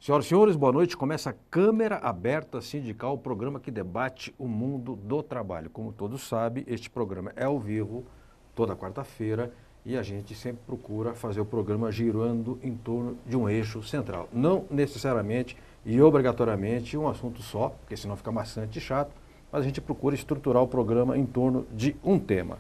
Senhoras e senhores, boa noite. Começa a Câmara Aberta Sindical, o programa que debate o mundo do trabalho. Como todos sabem, este programa é ao vivo, toda quarta-feira, e a gente sempre procura fazer o programa girando em torno de um eixo central. Não necessariamente e obrigatoriamente um assunto só, porque senão fica bastante chato, mas a gente procura estruturar o programa em torno de um tema.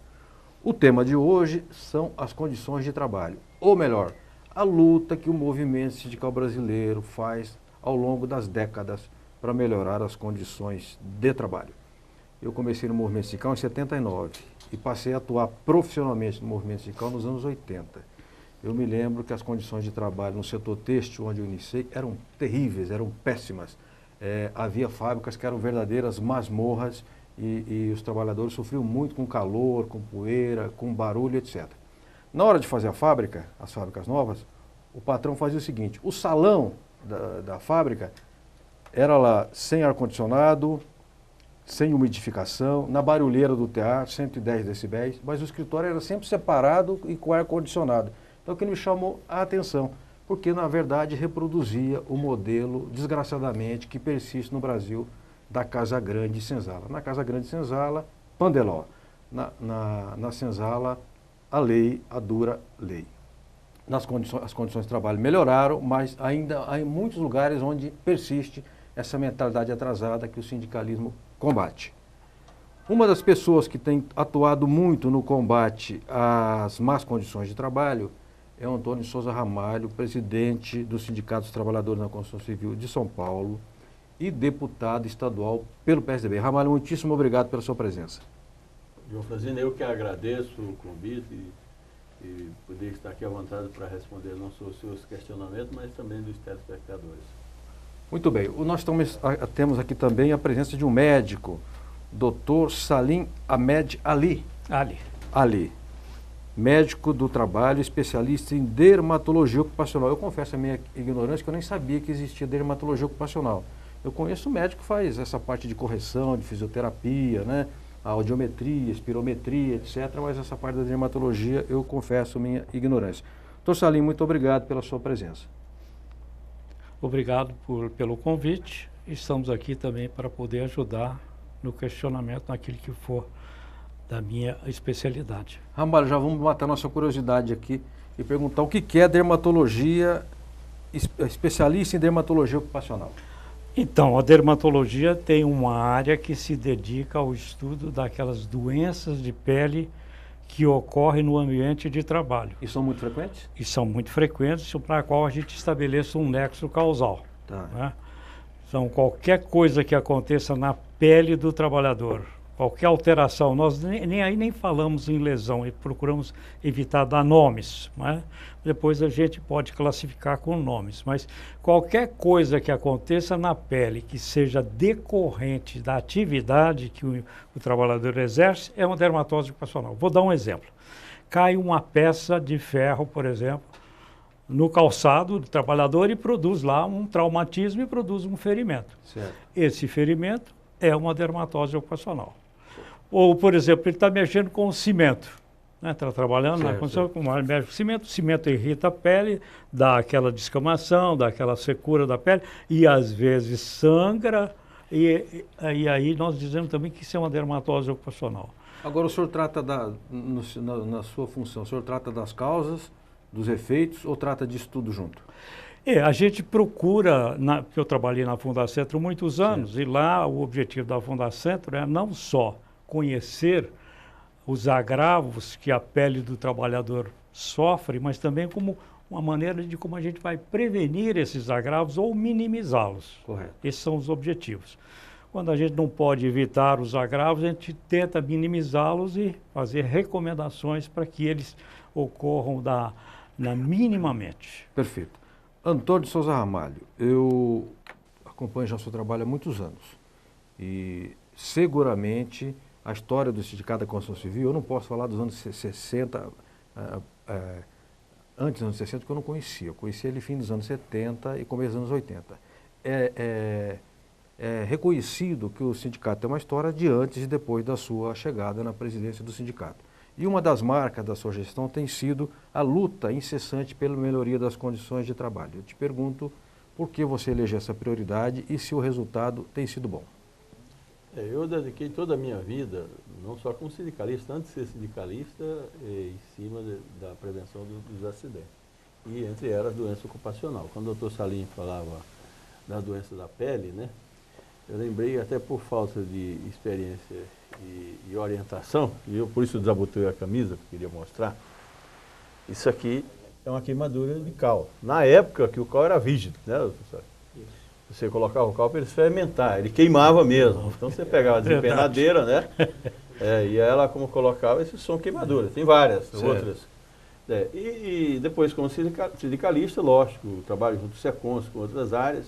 O tema de hoje são as condições de trabalho, ou melhor, a luta que o movimento sindical brasileiro faz ao longo das décadas para melhorar as condições de trabalho. Eu comecei no movimento sindical em 79 e passei a atuar profissionalmente no movimento sindical nos anos 80. Eu me lembro que as condições de trabalho no setor têxtil, onde eu iniciei, eram terríveis, eram péssimas. Havia fábricas que eram verdadeiras masmorras e os trabalhadores sofriam muito com calor, com poeira, com barulho, etc. Na hora de fazer a fábrica, as fábricas novas, o patrão fazia o seguinte: o salão da fábrica era lá sem ar-condicionado, sem umidificação, na barulheira do tear, 110 decibéis, mas o escritório era sempre separado e com ar-condicionado. Então aquilo me chamou a atenção, porque na verdade reproduzia o modelo, desgraçadamente, que persiste no Brasil da Casa Grande Senzala. Na Casa Grande Senzala, Pandeló. Na Senzala, a lei, a dura lei. As condições de trabalho melhoraram, mas ainda há muitos lugares onde persiste essa mentalidade atrasada que o sindicalismo combate. Uma das pessoas que tem atuado muito no combate às más condições de trabalho é o Antônio de Souza Ramalho, presidente do Sindicato dos Trabalhadores na Construção Civil de São Paulo e deputado estadual pelo PSDB. Ramalho, muitíssimo obrigado pela sua presença. João Franzino, eu que agradeço o convite e poder estar aqui à vontade para responder não só os seus questionamentos, mas também dos telespectadores. Muito bem. Nós temos aqui também a presença de um médico, Dr. Salim Ahmed Ali. Ali. Médico do trabalho, especialista em dermatologia ocupacional. Eu confesso a minha ignorância que eu nem sabia que existia dermatologia ocupacional. Eu conheço um médico que faz essa parte de correção, de fisioterapia, né? A audiometria, espirometria, etc., mas essa parte da dermatologia eu confesso minha ignorância. Doutor Salim, muito obrigado pela sua presença. Obrigado pelo convite. Estamos aqui também para poder ajudar no questionamento, naquilo que for da minha especialidade. Ramalho, já vamos matar nossa curiosidade aqui e perguntar o que é dermatologia, especialista em dermatologia ocupacional. Então, a dermatologia tem uma área que se dedica ao estudo daquelas doenças de pele que ocorrem no ambiente de trabalho. E são muito frequentes? E são muito frequentes, para a qual a gente estabeleça um nexo causal. Tá. Né? Então, qualquer coisa que aconteça na pele do trabalhador, qualquer alteração, nós nem falamos em lesão e procuramos evitar dar nomes, né? Depois a gente pode classificar com nomes, mas qualquer coisa que aconteça na pele que seja decorrente da atividade que o trabalhador exerce é uma dermatose ocupacional. Vou dar um exemplo. Cai uma peça de ferro, por exemplo, no calçado do trabalhador e produz lá um traumatismo e produz um ferimento. Certo. Esse ferimento é uma dermatose ocupacional. Ou, por exemplo, ele está mexendo com o cimento, né? Está trabalhando na construção com o cimento irrita a pele, dá aquela descamação, dá aquela secura da pele e às vezes sangra e aí nós dizemos também que isso é uma dermatose ocupacional. Agora o senhor trata na sua função, o senhor trata das causas, dos efeitos ou trata disso tudo junto? A gente procura, porque eu trabalhei na Fundacentro muitos anos, e lá o objetivo da Fundacentro é não só conhecer os agravos que a pele do trabalhador sofre, mas também como uma maneira de como a gente vai prevenir esses agravos ou minimizá-los. Correto. Esses são os objetivos. Quando a gente não pode evitar os agravos, a gente tenta minimizá-los e fazer recomendações para que eles ocorram minimamente. Perfeito. Antônio de Souza Ramalho, eu acompanho já o seu trabalho há muitos anos e seguramente a história do Sindicato da Construção Civil, eu não posso falar dos anos 60, antes dos anos 60, porque eu não conhecia. Eu conhecia ele fim dos anos 70 e começo dos anos 80. É reconhecido que o sindicato tem uma história de antes e depois da sua chegada na presidência do sindicato. E uma das marcas da sua gestão tem sido a luta incessante pela melhoria das condições de trabalho. Eu te pergunto, Por que você elegeu essa prioridade e se o resultado tem sido bom? Eu dediquei toda a minha vida, não só como sindicalista, antes de ser sindicalista, em cima da prevenção dos acidentes. E entre elas, doença ocupacional. Quando o doutor Salim falava da doença da pele, né, eu lembrei, até por falta de experiência e orientação, e eu por isso desabotei a camisa, que queria mostrar, isso aqui é uma queimadura de cal. Na época que o cal era rígido, né, doutor Salim? Você colocava o cal para ele fermentar, ele queimava mesmo. Então você pegava a desempenadeira, né? E ela, como colocava, esse som queimadura. Tem várias outras. E depois, como sindicalista, lógico, trabalho junto com o SECONS, com outras áreas.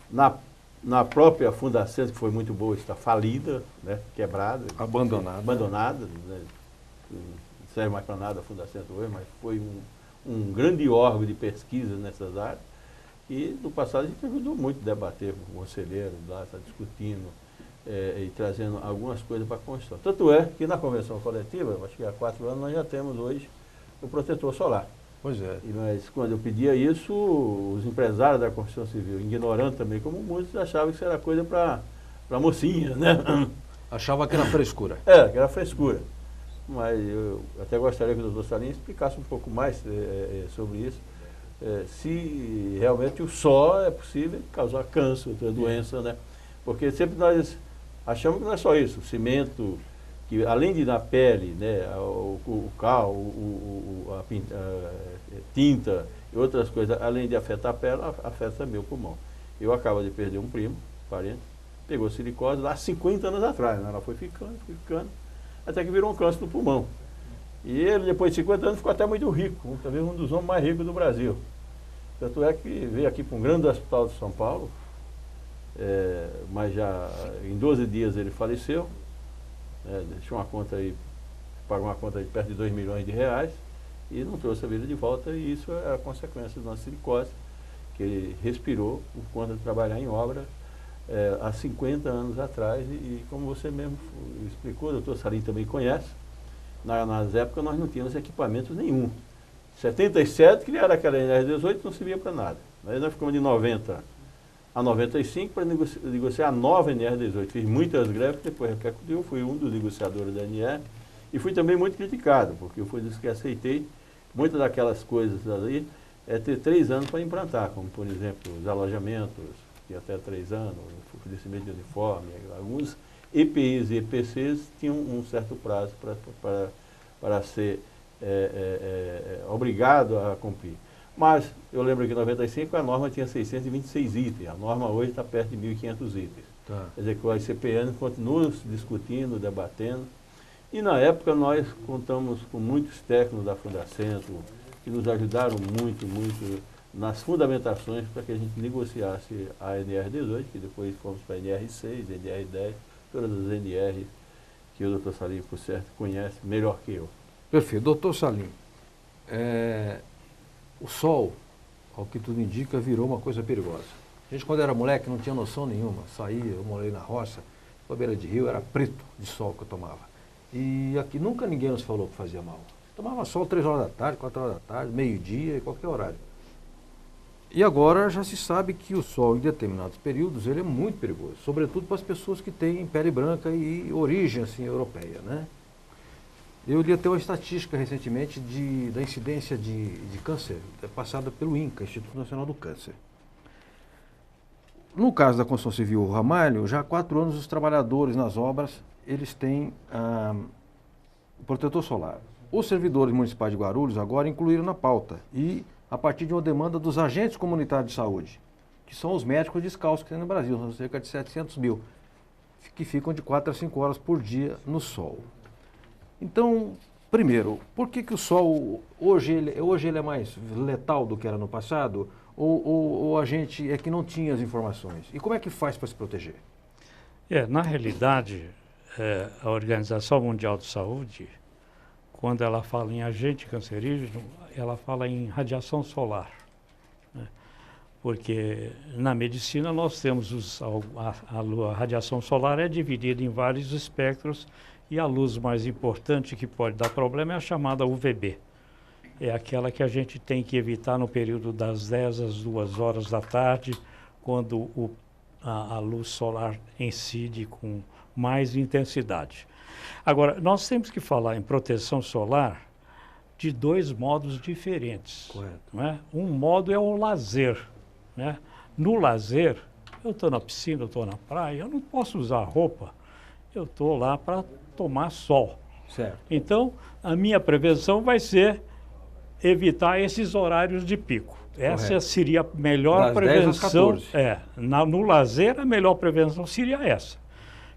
Na própria Fundacentro, que foi muito boa, está falida, né? Quebrada. Abandonada. Né? Não serve mais para nada a Fundacentro hoje, mas foi um grande órgão de pesquisa nessas áreas. E no passado a gente ajudou muito a debater com o conselheiro, lá está discutindo e trazendo algumas coisas para a Constituição. Tanto é que na convenção coletiva, acho que há 4 anos, nós já temos hoje o protetor solar. Pois é. Mas quando eu pedia isso, os empresários da construção civil, ignorando também como muitos, achavam que isso era coisa para mocinha, né? Achava que era frescura. Que era frescura. Mas eu até gostaria que o doutor Salim explicasse um pouco mais sobre isso. Se realmente o sol é possível causar câncer, outra doença, né? Porque sempre nós achamos que não é só isso, o cimento, que além de na pele, né, o cal, a tinta e outras coisas, além de afetar a pele, afeta também o pulmão. Eu acabo de perder um primo, parente, pegou silicose lá há 50 anos atrás, né? Ela foi ficando, até que virou um câncer no pulmão. E ele, depois de 50 anos, ficou até muito rico, talvez um dos homens mais ricos do Brasil. Tanto é que veio aqui para um grande hospital de São Paulo, mas já em 12 dias ele faleceu, deixou uma conta aí, pagou uma conta de perto de 2 milhões de reais e não trouxe a vida de volta, e isso é a consequência da silicose, que ele respirou por conta de trabalhar em obra há 50 anos atrás, e como você mesmo explicou, o doutor Salim também conhece, nas épocas nós não tínhamos equipamentos nenhum. 77 criaram aquela NR18, não servia para nada. Aí nós ficamos de 90 a 95 para negociar a nova NR18. Fiz muitas greves, depois repercutiu, fui um dos negociadores da NR e fui também muito criticado, porque eu fui dos que aceitei muitas daquelas coisas ali, ter 3 anos para implantar, como por exemplo os alojamentos, que até 3 anos, o fornecimento de uniforme, alguns EPIs e EPCs tinham um certo prazo para ser obrigado a cumprir. Mas eu lembro que em 95 a norma tinha 626 itens, a norma hoje está perto de 1.500 itens. Tá. Quer dizer que o ICPN continua discutindo, debatendo, e na época nós contamos com muitos técnicos da Fundacentro, que nos ajudaram muito nas fundamentações para que a gente negociasse a NR18, que depois fomos para a NR6, NR10, todas as NRs que o doutor Salim, por certo, conhece melhor que eu. Perfeito. Doutor Salim, o sol, ao que tudo indica, virou uma coisa perigosa. A gente, quando era moleque, não tinha noção nenhuma. Saía, eu morei na roça, na beira de rio, era preto de sol que eu tomava. E aqui nunca ninguém nos falou que fazia mal. Tomava sol 3 horas da tarde, 4 horas da tarde, meio-dia, qualquer horário. E agora já se sabe que o sol, em determinados períodos, ele é muito perigoso, sobretudo para as pessoas que têm pele branca e origem assim, europeia, né? Eu li até uma estatística recentemente da incidência de câncer, passada pelo INCA, Instituto Nacional do Câncer. No caso da construção civil Ramalho, já há 4 anos os trabalhadores nas obras, eles têm o protetor solar. Os servidores municipais de Guarulhos agora incluíram na pauta, e a partir de uma demanda dos agentes comunitários de saúde, que são os médicos descalços que tem no Brasil, são cerca de 700 mil, que ficam de 4 a 5 horas por dia no sol. Então, primeiro, por que o sol hoje ele é mais letal do que era no passado? Ou a gente é que não tinha as informações? E como é que faz para se proteger? Na realidade, a Organização Mundial de Saúde, quando ela fala em agente cancerígeno, ela fala em radiação solar, né? Porque na medicina nós temos a radiação solar é dividida em vários espectros, e a luz mais importante que pode dar problema é a chamada UVB. é aquela que a gente tem que evitar no período das 10 às 2 horas da tarde, quando a luz solar incide com mais intensidade. Agora, nós temos que falar em proteção solar de 2 modos diferentes. Correto. Não é? Um modo é o lazer. Né? No lazer, eu estou na piscina, eu estou na praia, eu não posso usar roupa, eu estou lá para tomar sol. Certo. Então, a minha prevenção vai ser evitar esses horários de pico. Essa Correto. seria a melhor Das 10 às prevenção. 14. No lazer, a melhor prevenção seria essa.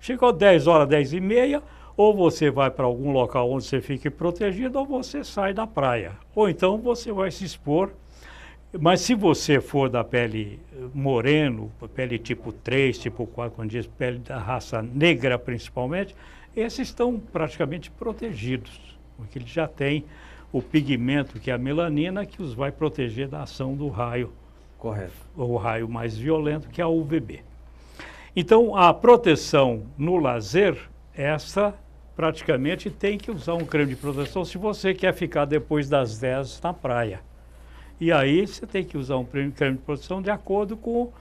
Chegou 10 horas, 10 e meia, ou você vai para algum local onde você fique protegido, ou você sai da praia. Ou então você vai se expor. Mas se você for da pele moreno, pele tipo 3, tipo 4, quando diz pele da raça negra principalmente, esses estão praticamente protegidos, porque eles já têm o pigmento, que é a melanina, que os vai proteger da ação do raio. Correto. O raio mais violento, que é a UVB. Então, a proteção no lazer, essa praticamente tem que usar um creme de proteção se você quer ficar depois das 10 na praia. E aí você tem que usar um creme de proteção de acordo com,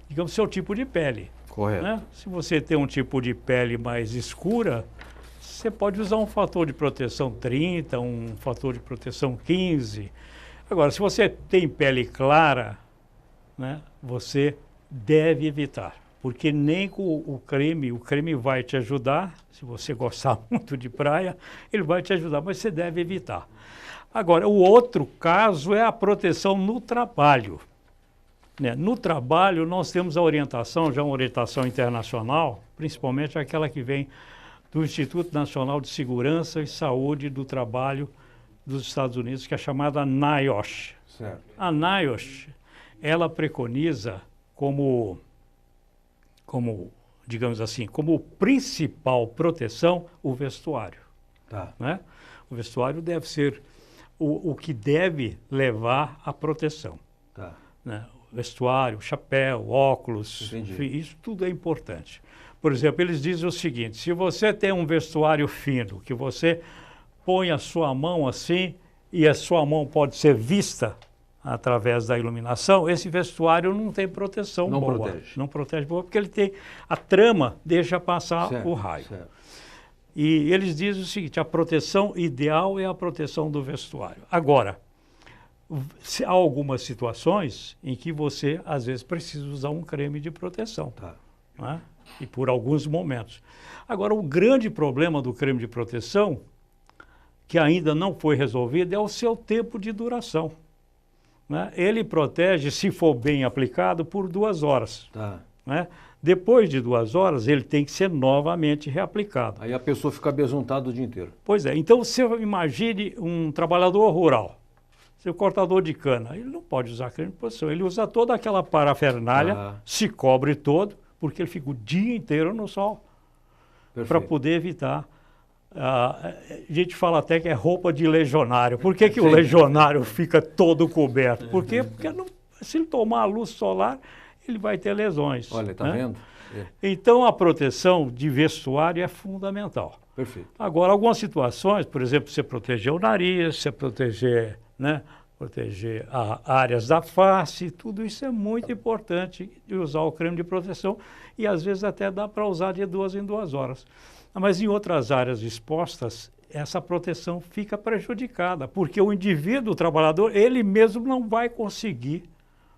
digamos, seu tipo de pele. Correto. Né? Se você tem um tipo de pele mais escura, você pode usar um fator de proteção 30, um fator de proteção 15. Agora, se você tem pele clara, né, você deve evitar. Porque nem com o creme vai te ajudar, se você gostar muito de praia, ele vai te ajudar, mas você deve evitar. Agora, o outro caso é a proteção no trabalho. Né? No trabalho, nós temos a orientação, já uma orientação internacional, principalmente aquela que vem do Instituto Nacional de Segurança e Saúde do Trabalho dos Estados Unidos, que é chamada NIOSH. Certo. A NIOSH, ela preconiza como, digamos assim, como principal proteção o vestuário. Tá. Né? O vestuário deve ser o que deve levar à proteção. Tá. Né? Vestuário, chapéu, óculos, enfim, isso tudo é importante. Por exemplo, eles dizem o seguinte: se você tem um vestuário fino, que você põe a sua mão assim e a sua mão pode ser vista através da iluminação, esse vestuário não tem proteção boa. Protege. Não protege boa, porque ele tem a trama deixa passar certo, o raio. Certo. E eles dizem o seguinte: a proteção ideal é a proteção do vestuário. Agora, há algumas situações em que você, às vezes, precisa usar um creme de proteção. Tá. Não é? E por alguns momentos. Agora, o grande problema do creme de proteção, que ainda não foi resolvido, é o seu tempo de duração. Né? Ele protege, se for bem aplicado, por 2 horas. Tá. Né? Depois de 2 horas, ele tem que ser novamente reaplicado. Aí a pessoa fica besuntada o dia inteiro. Pois é. Então, você imagine um trabalhador rural, seu cortador de cana, ele não pode usar creme de proteção. Ele usa toda aquela parafernália, se cobre todo, porque ele fica o dia inteiro no sol, para poder evitar. A gente fala até que é roupa de legionário. Por que o legionário fica todo coberto? Porque se ele tomar a luz solar, ele vai ter lesões. Olha, tá vendo? É. Então, a proteção de vestuário é fundamental. Perfeito. Agora, algumas situações, por exemplo, você proteger o nariz, você proteger, né, proteger áreas da face, tudo isso é muito importante de usar o creme de proteção e, às vezes, até dá para usar de 2 em 2 horas. Mas em outras áreas expostas, essa proteção fica prejudicada, porque o indivíduo, o trabalhador, ele mesmo não vai conseguir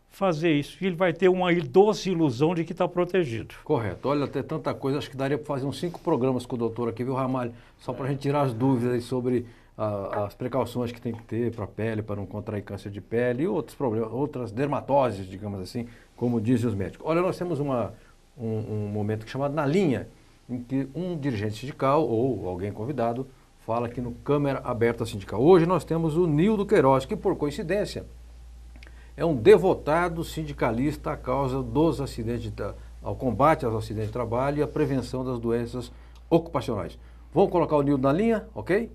fazer isso. Ele vai ter uma doce ilusão de que está protegido. Correto. Olha, tem tanta coisa, acho que daria para fazer uns 5 programas com o doutor aqui, viu, Ramalho? Só para a gente tirar as dúvidas aí sobre as precauções que tem que ter para a pele, para não contrair câncer de pele e outros problemas, outras dermatoses, digamos assim, como dizem os médicos. Olha, nós temos um momento chamado Na Linha, em que um dirigente sindical ou alguém convidado fala aqui no Câmara Aberta Sindical. Hoje nós temos o Nildo Queiroz, que por coincidência é um devotado sindicalista à causa dos acidentes, ao combate aos acidentes de trabalho e à prevenção das doenças ocupacionais. Vamos colocar o Nildo na linha, ok?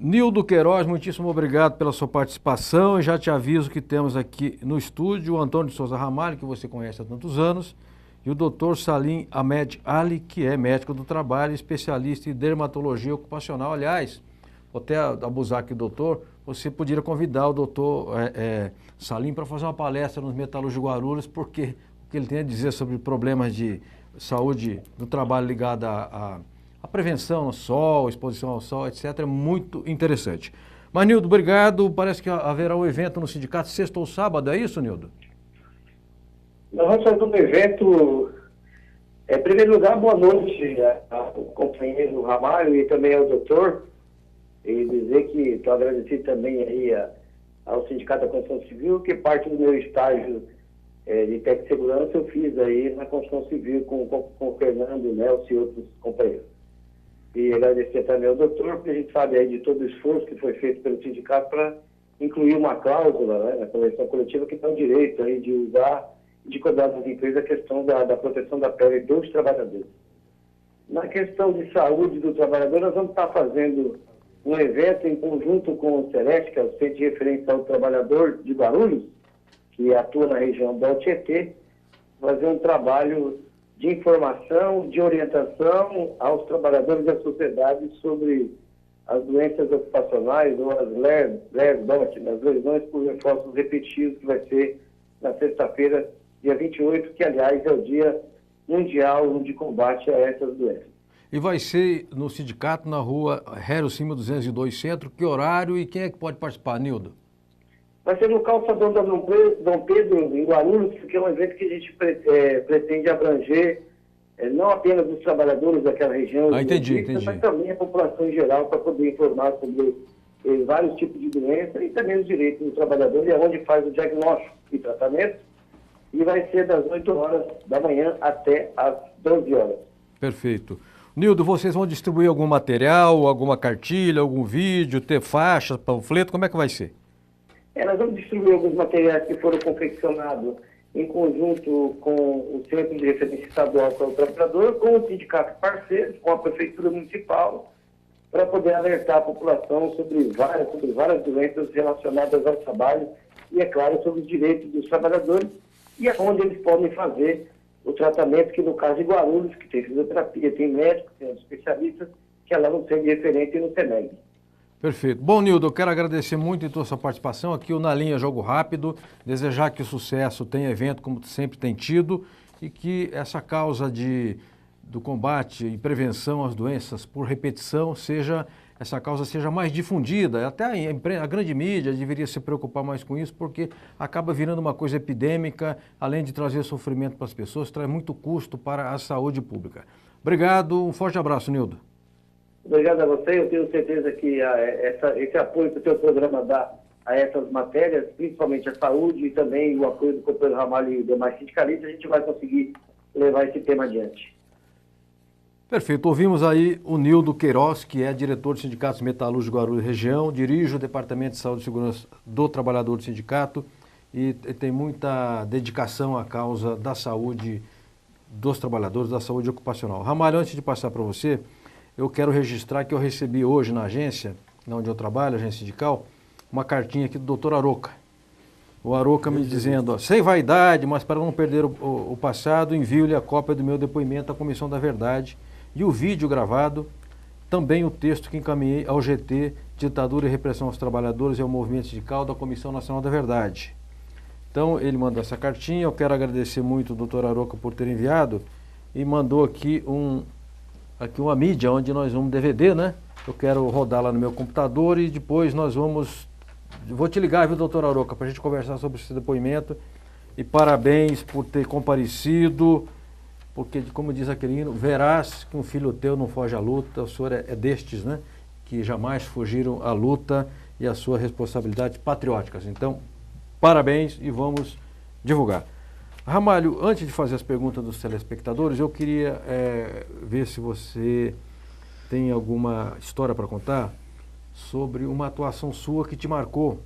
Nildo Queiroz, muitíssimo obrigado pela sua participação. Eu já te aviso que temos aqui no estúdio o Antônio de Souza Ramalho, que você conhece há tantos anos, e o Dr. Salim Ahmed Ali, que é médico do trabalho, especialista em dermatologia ocupacional. Aliás, vou até abusar aqui, doutor, você poderia convidar o doutor Salim para fazer uma palestra nos Metalúrgicos de Guarulhos, porque o que ele tem a dizer sobre problemas de saúde do trabalho ligado à prevenção ao sol, exposição ao sol, etc., é muito interessante. Mas, Nildo, obrigado. Parece que haverá um evento no sindicato sexta ou sábado, é isso, Nildo? Nós vamos fazer um evento. Em primeiro lugar, boa noite ao companheiro Ramalho e também ao doutor. E dizer que estou agradecido também aí ao Sindicato da Construção Civil, que parte do meu estágio de técnico de segurança eu fiz aí na construção civil com o Fernando, Nelson e outros companheiros. E agradecer também ao doutor, porque a gente sabe aí de todo o esforço que foi feito pelo sindicato para incluir uma cláusula, né, na convenção coletiva que dá o direito aí de usar e de cobrar das empresas a questão da proteção da pele dos trabalhadores. Na questão de saúde do trabalhador, nós vamos estar fazendo um evento em conjunto com o Celeste, que é o Centro de Referência ao Trabalhador de Guarulhos, que atua na região do Tietê, fazer um trabalho de informação, de orientação aos trabalhadores da sociedade sobre as doenças ocupacionais ou as LERDOT, as lesões por reforços repetitivos, que vai ser na sexta-feira, dia 28, que, aliás, é o Dia Mundial de Combate a essas doenças. E vai ser no sindicato, na rua Hério Cima 202 Centro. Que horário e quem é que pode participar, Nildo? Vai ser no calçadão da Dom Pedro, em Guarulhos, porque é um evento que a gente pretende abranger não apenas os trabalhadores daquela região, entendi. Mas também a população em geral, para poder informar sobre vários tipos de doenças e também os direitos do trabalhador, e é onde faz o diagnóstico e tratamento. E vai ser das 8 horas da manhã até as 12 horas. Perfeito. Nildo, vocês vão distribuir algum material, alguma cartilha, algum vídeo, ter faixas, panfleto, como é que vai ser? Nós vamos distribuir alguns materiais que foram confeccionados em conjunto com o Centro de Referência Estadual para o Trabalhador, com o sindicato parceiro, com a Prefeitura Municipal, para poder alertar a população sobre várias doenças relacionadas ao trabalho e, é claro, sobre os direitos dos trabalhadores e onde eles podem fazer o tratamento, que no caso de Guarulhos, que tem fisioterapia, tem médico, tem especialistas, que é lá no Centro de Referência e no SEMEG. Perfeito. Bom, Nildo, eu quero agradecer muito a sua participação aqui, o Na Linha Jogo Rápido, desejar que o sucesso tenha evento como sempre tem tido e que essa causa do combate e prevenção às doenças por repetição essa causa seja mais difundida. Até a grande mídia deveria se preocupar mais com isso, porque acaba virando uma coisa epidêmica, além de trazer sofrimento para as pessoas, traz muito custo para a saúde pública. Obrigado, um forte abraço, Nildo. Obrigado a você. Eu tenho certeza que esse apoio que o seu programa dá a essas matérias, principalmente a saúde e também o apoio do companheiro Ramalho e demais sindicalistas, a gente vai conseguir levar esse tema adiante. Perfeito. Ouvimos aí o Nildo Queiroz, que é diretor do Sindicato Metalúrgicos de Guarulhos Região, dirige o Departamento de Saúde e Segurança do Trabalhador do Sindicato e tem muita dedicação à causa da saúde dos trabalhadores, da saúde ocupacional. Ramalho, antes de passar para você, eu quero registrar que eu recebi hoje na agência, onde eu trabalho, agência sindical, uma cartinha aqui do doutor Aroca. O Aroca me dizendo, sem vaidade, mas para não perder o passado, envio-lhe a cópia do meu depoimento à Comissão da Verdade e o vídeo gravado, também o texto que encaminhei ao GT, Ditadura e Repressão aos Trabalhadores e ao Movimento Sindical da Comissão Nacional da Verdade. Então, ele mandou essa cartinha, eu quero agradecer muito o doutor Aroca por ter enviado e mandou aqui uma mídia onde nós vamos DVD, né? Eu quero rodar lá no meu computador e depois vou te ligar, viu, doutor Aroca, para a gente conversar sobre esse depoimento. E parabéns por ter comparecido, porque, como diz aquele hino, verás que um filho teu não foge à luta. O senhor é destes, né? Que jamais fugiram à luta e às suas responsabilidades patrióticas. Então, parabéns e vamos divulgar. Ramalho, antes de fazer as perguntas dos telespectadores, eu queria ver se você tem alguma história para contar sobre uma atuação sua que te marcou,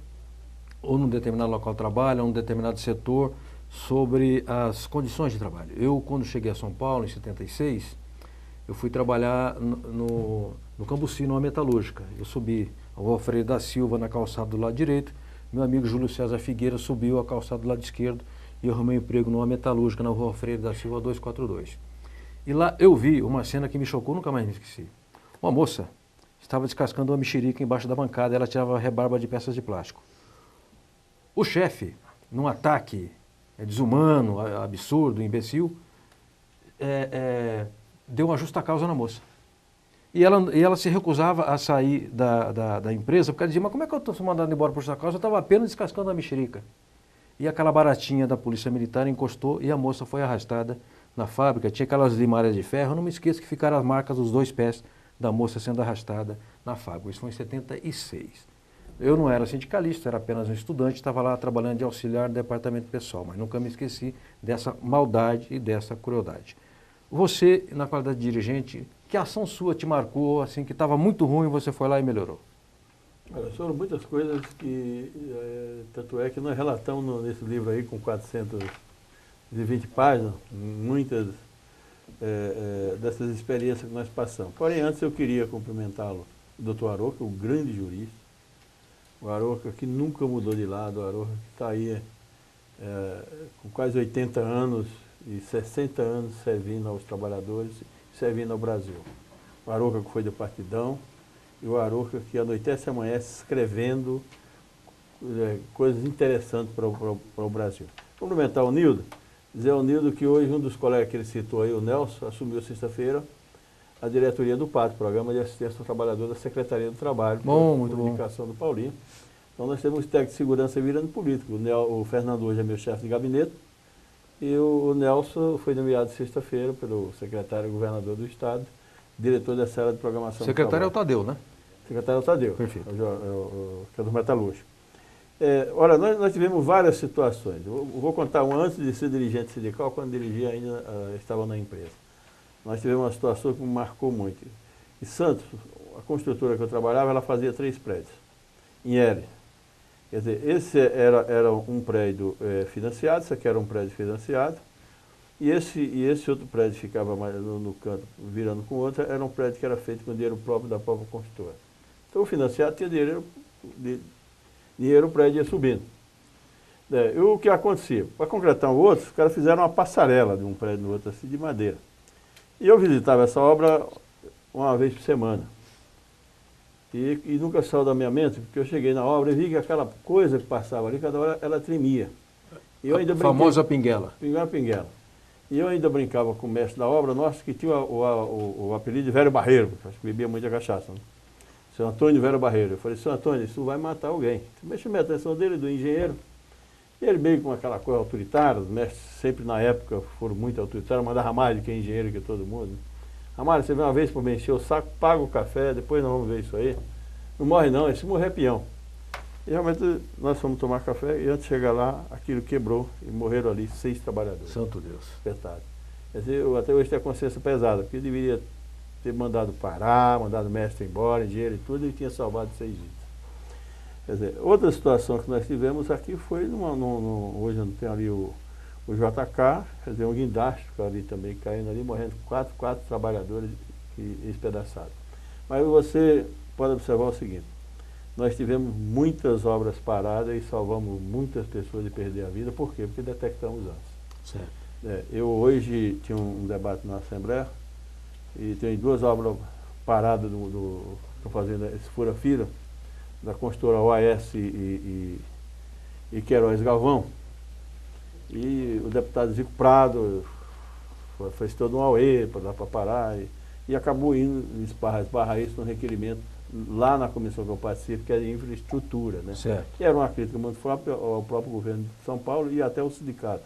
ou num determinado local de trabalho, ou num determinado setor, sobre as condições de trabalho. Eu, quando cheguei a São Paulo, em 76, eu fui trabalhar no Cambuci, numa metalúrgica. Eu subi ao Alfredo da Silva na calçada do lado direito, meu amigo Júlio César Figueira subiu a calçada do lado esquerdo, e eu arrumei um emprego numa metalúrgica na Rua Freire da Silva 242. E lá eu vi uma cena que me chocou, nunca mais me esqueci. Uma moça estava descascando uma mexerica embaixo da bancada, ela tirava rebarba de peças de plástico. O chefe, num ataque desumano, absurdo, imbecil, deu uma justa causa na moça. E ela se recusava a sair da empresa, porque ela dizia, mas como é que eu estou mandando embora por justa causa? Eu estava apenas descascando a mexerica. E aquela baratinha da polícia militar encostou e a moça foi arrastada na fábrica. Tinha aquelas limárias de ferro, eu não me esqueço que ficaram as marcas dos 2 pés da moça sendo arrastada na fábrica. Isso foi em 76. Eu não era sindicalista, era apenas um estudante, estava lá trabalhando de auxiliar no departamento pessoal, mas nunca me esqueci dessa maldade e dessa crueldade. Você, na qualidade de dirigente, que ação sua te marcou, assim, que estava muito ruim, você foi lá e melhorou? Olha, foram muitas coisas que, tanto é que nós relatamos nesse livro aí, com 420 páginas, muitas dessas experiências que nós passamos. Porém, antes eu queria cumprimentá-lo, o doutor Aroca, o grande jurista, o Aroca que nunca mudou de lado, o Aroca que está aí com quase 80 anos e 60 anos servindo aos trabalhadores, servindo ao Brasil. O Aroca que foi do Partidão, e o Aroca que anoitece e amanhece escrevendo coisas interessantes para o Brasil. Cumprimentar o Nildo, dizer ao Nildo que hoje um dos colegas que ele citou aí, o Nelson, assumiu sexta-feira a diretoria do PAT, Programa de Assistência ao Trabalhador da Secretaria do Trabalho, muito comunicação do Paulinho. Então nós temos técnico de segurança virando político. O Fernando hoje é meu chefe de gabinete e o Nelson foi nomeado sexta-feira pelo secretário governador do Estado, diretor da sala de programação. O secretário é o Tadeu, né? Secretário é o Tadeu, perfeito. Que é do metalúrgico. Olha, nós tivemos várias situações. Eu vou contar uma antes de ser dirigente sindical, quando dirigia ainda estava na empresa. Nós tivemos uma situação que me marcou muito. Em Santos, a construtora que eu trabalhava, ela fazia 3 prédios, em L. Quer dizer, esse era um prédio financiado, esse aqui era um prédio financiado, e esse outro prédio ficava mais no canto, virando com o outro, era um prédio que era feito com dinheiro próprio da própria construtora. Então o financiado tinha dinheiro, o prédio ia subindo. E o que acontecia? Para concretar o outro, os caras fizeram uma passarela de um prédio no outro, assim, de madeira. E eu visitava essa obra uma vez por semana. E nunca saiu da minha mente, porque eu cheguei na obra e vi que aquela coisa que passava ali, cada hora ela tremia. E eu ainda famosa pinguela. Pinguela. E eu ainda brincava com o mestre da obra, nosso, que tinha o apelido de Velho Barreiro, porque acho que bebia muita cachaça. Né? Seu Antônio Velho Barreiro. Eu falei, seu Antônio, isso vai matar alguém. Me chamei a atenção dele, do engenheiro. E ele meio com aquela coisa autoritária, os mestres sempre na época foram muito autoritários, mandava mais do que engenheiro, que todo mundo. Né? Ramalho, você vem uma vez para me encher o saco, paga o café, depois nós vamos ver isso aí. Não morre não, esse morrer é peão. E realmente nós fomos tomar café e antes de chegar lá, aquilo quebrou e morreram ali 6 trabalhadores. Santo Deus. Apertado. Quer dizer, eu até hoje tenho a consciência pesada, porque eu deveria ter mandado parar, mandado o mestre embora, dinheiro e tudo, e tinha salvado 6 vidas. Quer dizer, outra situação que nós tivemos aqui foi, hoje não tem ali o JK, quer dizer, um guindaste ali também caindo ali, morrendo 4 trabalhadores espedaçados. Mas você pode observar o seguinte, nós tivemos muitas obras paradas e salvamos muitas pessoas de perder a vida. Por quê? Porque detectamos antes. Certo. Eu hoje tinha um debate na Assembleia e tem 2 obras paradas estou fazendo esse fura-fila, da construtora OAS e Queiroz Galvão. E o deputado Zico Prado fez todo um auê para dar para parar e acabou indo esbarrar isso no requerimento lá na comissão que eu participo, que é de infraestrutura, né? Certo. Que era uma crítica muito forte ao próprio governo de São Paulo e até ao sindicato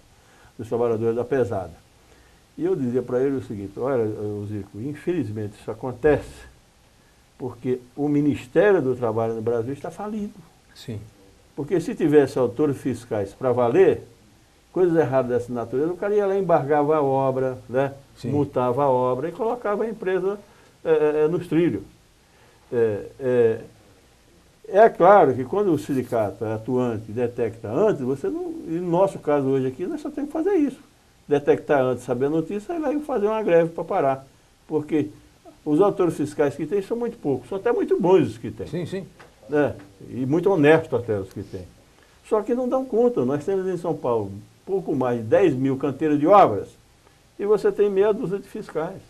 dos trabalhadores da pesada. E eu dizia para ele o seguinte, olha, Zico, infelizmente isso acontece porque o Ministério do Trabalho no Brasil está falido. Sim. Porque se tivesse autores fiscais para valer, coisas erradas dessa natureza, o cara ia lá e embargava a obra, né? Multava a obra e colocava a empresa nos trilhos. É claro que quando o sindicato é atuante, detecta antes, você não, e no nosso caso hoje aqui, nós só temos que fazer isso. Detectar antes, saber a notícia, e lá e fazer uma greve para parar. Porque os autores fiscais que tem são muito poucos, são até muito bons os que tem. Sim, sim. E muito honestos até os que tem. Só que não dão conta. Nós temos em São Paulo pouco mais de 10 mil canteiros de obras e você tem meia dúzia de fiscais.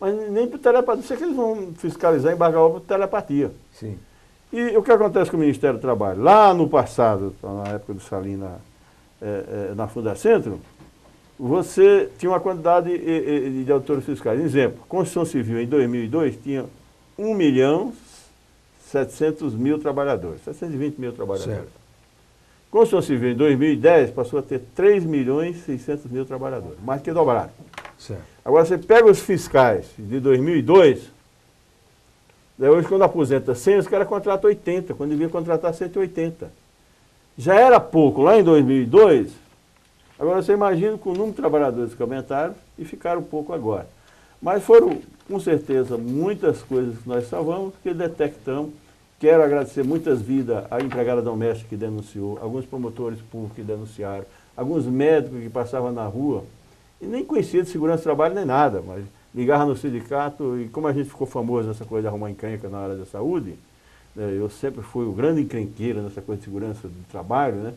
Mas nem por telepatia, sei que eles vão fiscalizar e embargar obra por telepatia. Sim. E o que acontece com o Ministério do Trabalho? Lá no passado, na época do Salim na Fundacentro, você tinha uma quantidade de auditores fiscais. Exemplo, Construção Civil em 2002 tinha 1.700.000 trabalhadores, 720 mil trabalhadores. Certo. Construção Civil em 2010 passou a ter 3.600.000 trabalhadores, mais que dobraram. Certo. Agora você pega os fiscais de 2002, daí hoje quando aposenta 100, os caras contratam 80, quando devia contratar 180. Já era pouco lá em 2002, agora você imagina com o número de trabalhadores que aumentaram e ficaram pouco agora. Mas foram, com certeza, muitas coisas que nós salvamos, que detectamos. Quero agradecer muitas vidas à empregada doméstica que denunciou, alguns promotores públicos que denunciaram, alguns médicos que passavam na rua e nem conhecia de segurança do trabalho nem nada, mas ligava no sindicato e como a gente ficou famoso nessa coisa de arrumar encrenca na área da saúde, né, eu sempre fui o grande encrenqueiro nessa coisa de segurança do trabalho, né,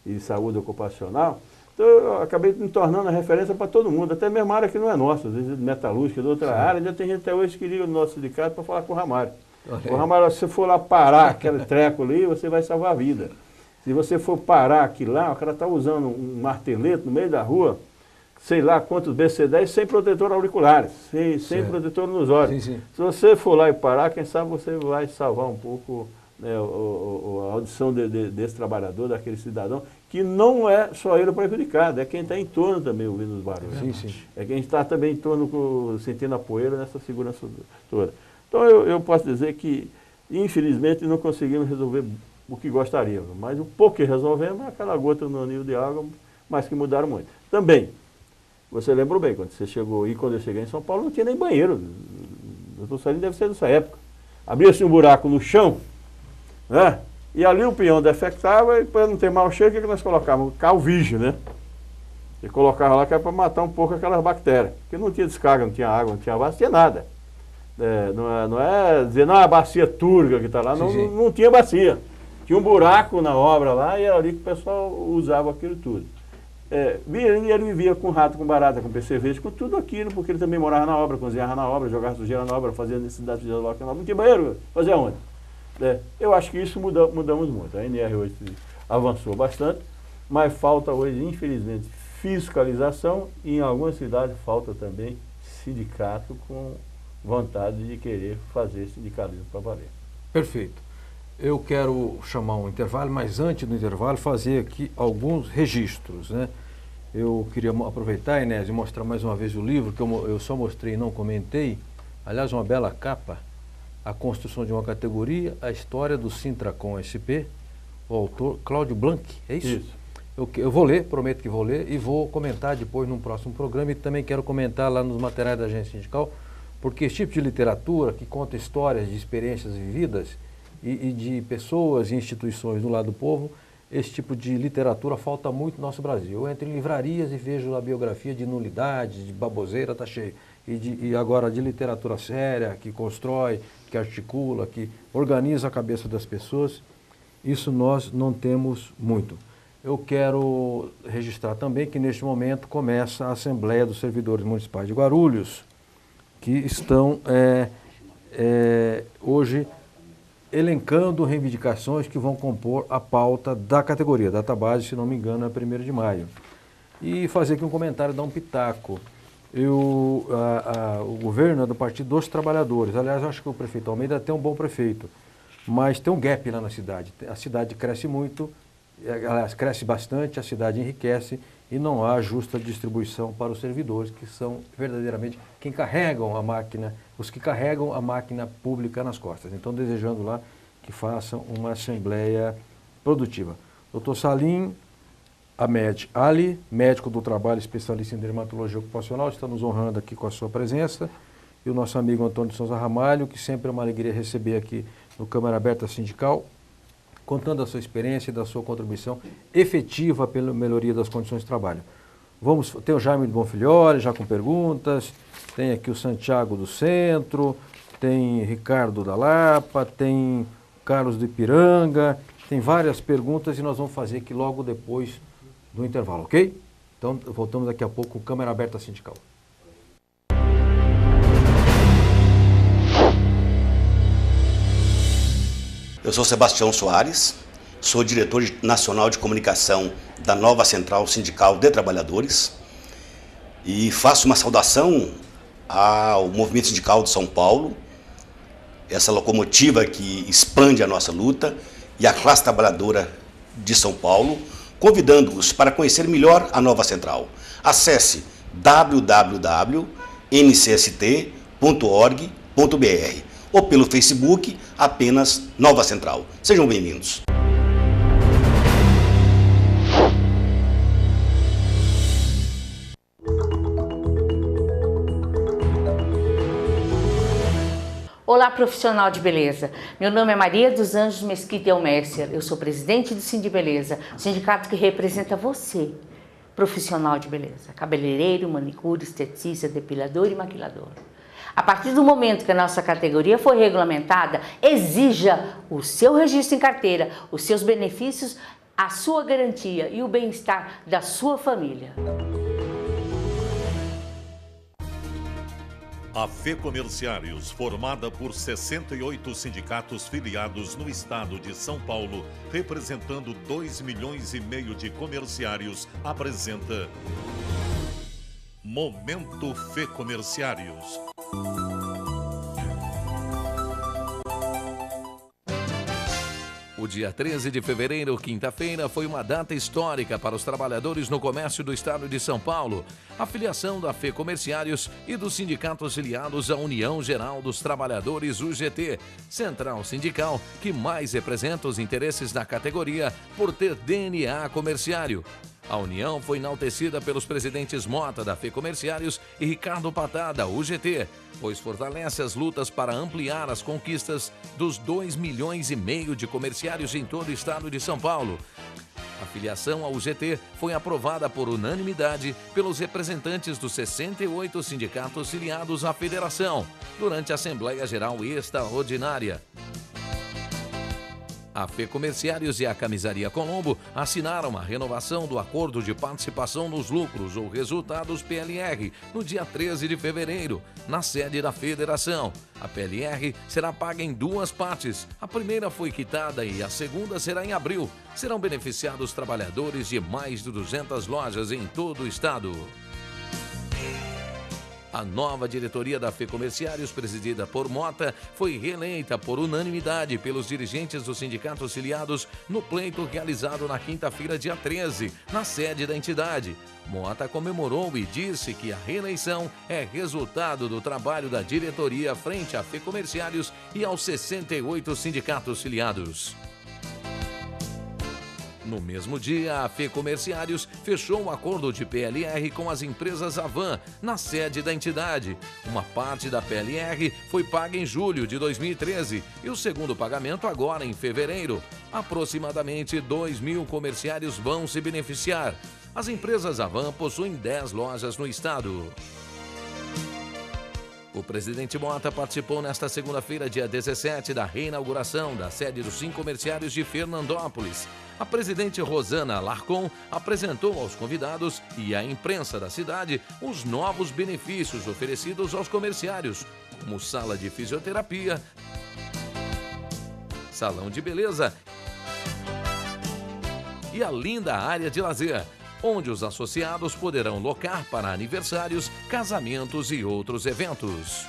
e de saúde ocupacional, então eu acabei me tornando a referência para todo mundo, até mesmo a área que não é nossa, às vezes de metalúrgica, de outra área, ainda tem gente até hoje que liga no nosso sindicato para falar com o Ramário. O Ramário, se você for lá parar aquele treco ali, você vai salvar a vida. Se você for parar aquilo lá, o cara está usando um martelete no meio da rua, sei lá quantos BC10, sem protetor auriculares, sem protetor nos olhos. Sim, sim. Se você for lá e parar, quem sabe você vai salvar um pouco, né, a audição desse trabalhador, daquele cidadão, que não é só ele prejudicado, é quem está em torno também ouvindo os barulhos. Sim, sim. É quem está também em torno, sentindo a poeira nessa segurança toda. Então eu posso dizer que, infelizmente, não conseguimos resolver o que gostaríamos, mas o pouco que resolvemos é aquela gota no anil de água, mas que mudaram muito. Também, você lembrou bem, quando você chegou e quando eu cheguei em São Paulo, não tinha nem banheiro. O doutor Salim deve ser dessa época. Abria-se um buraco no chão, né? E ali o peão defectava e para não ter mau cheiro, o que nós colocávamos? Calvígio, né? E colocava lá que era para matar um pouco aquelas bactérias. Porque não tinha descarga, não tinha água, não tinha vaso, não tinha nada. Não é dizer, não, a bacia turca que está lá, Sim, sim. não tinha bacia. Tinha um buraco na obra lá e era ali que o pessoal usava aquilo tudo. Ele vivia com rato, com barata, com percevejo, com tudo aquilo, porque ele também morava na obra, cozinhava na obra, jogava sujeira na obra, fazia necessidade de local na obra, não tinha banheiro, fazia onde? Eu acho que isso mudamos muito. A NR hoje avançou bastante, mas falta hoje, infelizmente, fiscalização e em algumas cidades falta também sindicato com vontade de querer fazer sindicalismo para valer. Perfeito. Eu quero chamar um intervalo, mas antes do intervalo fazer aqui alguns registros, né? Eu queria aproveitar, Inés, e mostrar mais uma vez o livro, que eu só mostrei e não comentei. Aliás, uma bela capa, A Construção de uma Categoria, a História do Sintracom SP, o autor Cláudio Blanc, é isso? Isso. Eu vou ler, prometo que vou ler, e vou comentar depois num próximo programa, e também quero comentar lá nos materiais da Agência Sindical, porque esse tipo de literatura que conta histórias de experiências vividas e de pessoas e instituições do lado do povo, esse tipo de literatura falta muito no nosso Brasil. Eu entro em livrarias e vejo a biografia de nulidade, de baboseira, está cheio. E agora de literatura séria, que constrói, que articula, que organiza a cabeça das pessoas, isso nós não temos muito. Eu quero registrar também que neste momento começa a Assembleia dos Servidores Municipais de Guarulhos, que estão hoje elencando reivindicações que vão compor a pauta da categoria, data base, se não me engano, é 1º de maio. E fazer aqui um comentário, dar um pitaco. O governo é do Partido dos Trabalhadores. Aliás, eu acho que o prefeito Almeida tem um bom prefeito, mas tem um gap lá na cidade. A cidade cresce muito, aliás, cresce bastante, a cidade enriquece e não há justa distribuição para os servidores, que são verdadeiramente quem carregam a máquina, os que carregam a máquina pública nas costas. Então, desejando lá que façam uma assembleia produtiva. Dr. Salim Ahmed Ali, médico do trabalho, especialista em dermatologia ocupacional, está nos honrando aqui com a sua presença. E o nosso amigo Antônio de Souza Ramalho, que sempre é uma alegria receber aqui no Câmara Aberta Sindical, contando a sua experiência e da sua contribuição efetiva pela melhoria das condições de trabalho. Tem o Jaime de Bonfilholi, já com perguntas, tem aqui o Santiago do Centro, tem Ricardo da Lapa, tem Carlos do Ipiranga, tem várias perguntas e nós vamos fazer aqui logo depois do intervalo, ok? Então, voltamos daqui a pouco com Câmara Aberta Sindical. Eu sou Sebastião Soares, sou diretor nacional de comunicação da nova Central Sindical de Trabalhadores e faço uma saudação ao Movimento Sindical de São Paulo, essa locomotiva que expande a nossa luta, e a classe trabalhadora de São Paulo, convidando-os para conhecer melhor a nova Central. Acesse www.ncst.org.br ou pelo Facebook, apenas Nova Central. Sejam bem-vindos. Olá, profissional de beleza. Meu nome é Maria dos Anjos Mesquita Elmercer. Eu sou presidente do Sindibeleza, sindicato que representa você, profissional de beleza, cabeleireiro, manicure, esteticista, depilador e maquilador. A partir do momento que a nossa categoria foi regulamentada, exija o seu registro em carteira, os seus benefícios, a sua garantia e o bem-estar da sua família. A FEComerciários, formada por 68 sindicatos filiados no estado de São Paulo, representando 2,5 milhões de comerciários, apresenta Momento FEComerciários. O dia 13 de fevereiro, quinta-feira, foi uma data histórica para os trabalhadores no comércio do estado de São Paulo. A filiação da FEComerciários e dos sindicatos filiados à União Geral dos Trabalhadores, UGT, central sindical que mais representa os interesses da categoria por ter DNA comerciário. A união foi enaltecida pelos presidentes Mota, da FEComerciários, e Ricardo Patá, da UGT, pois fortalece as lutas para ampliar as conquistas dos 2,5 milhões de comerciários em todo o estado de São Paulo. A filiação à UGT foi aprovada por unanimidade pelos representantes dos 68 sindicatos filiados à federação, durante a Assembleia Geral Extraordinária. A FEComerciários e a Camisaria Colombo assinaram a renovação do Acordo de Participação nos Lucros ou Resultados PLR no dia 13 de fevereiro, na sede da Federação. A PLR será paga em duas partes. A primeira foi quitada e a segunda será em abril. Serão beneficiados trabalhadores de mais de 200 lojas em todo o estado. A nova diretoria da FEComerciários, presidida por Mota, foi reeleita por unanimidade pelos dirigentes dos sindicatos filiados no pleito realizado na quinta-feira, dia 13, na sede da entidade. Mota comemorou e disse que a reeleição é resultado do trabalho da diretoria frente à FEComerciários e aos 68 sindicatos filiados. No mesmo dia, a FEComerciários fechou um acordo de PLR com as empresas Avan, na sede da entidade. Uma parte da PLR foi paga em julho de 2013 e o segundo pagamento agora em fevereiro. Aproximadamente 2.000 comerciários vão se beneficiar. As empresas Avan possuem 10 lojas no estado. O presidente Mota participou nesta segunda-feira, dia 17, da reinauguração da sede dos FEComerciários de Fernandópolis. A presidente Rosana Larcon apresentou aos convidados e à imprensa da cidade os novos benefícios oferecidos aos comerciários, como sala de fisioterapia, salão de beleza e a linda área de lazer, onde os associados poderão locar para aniversários, casamentos e outros eventos.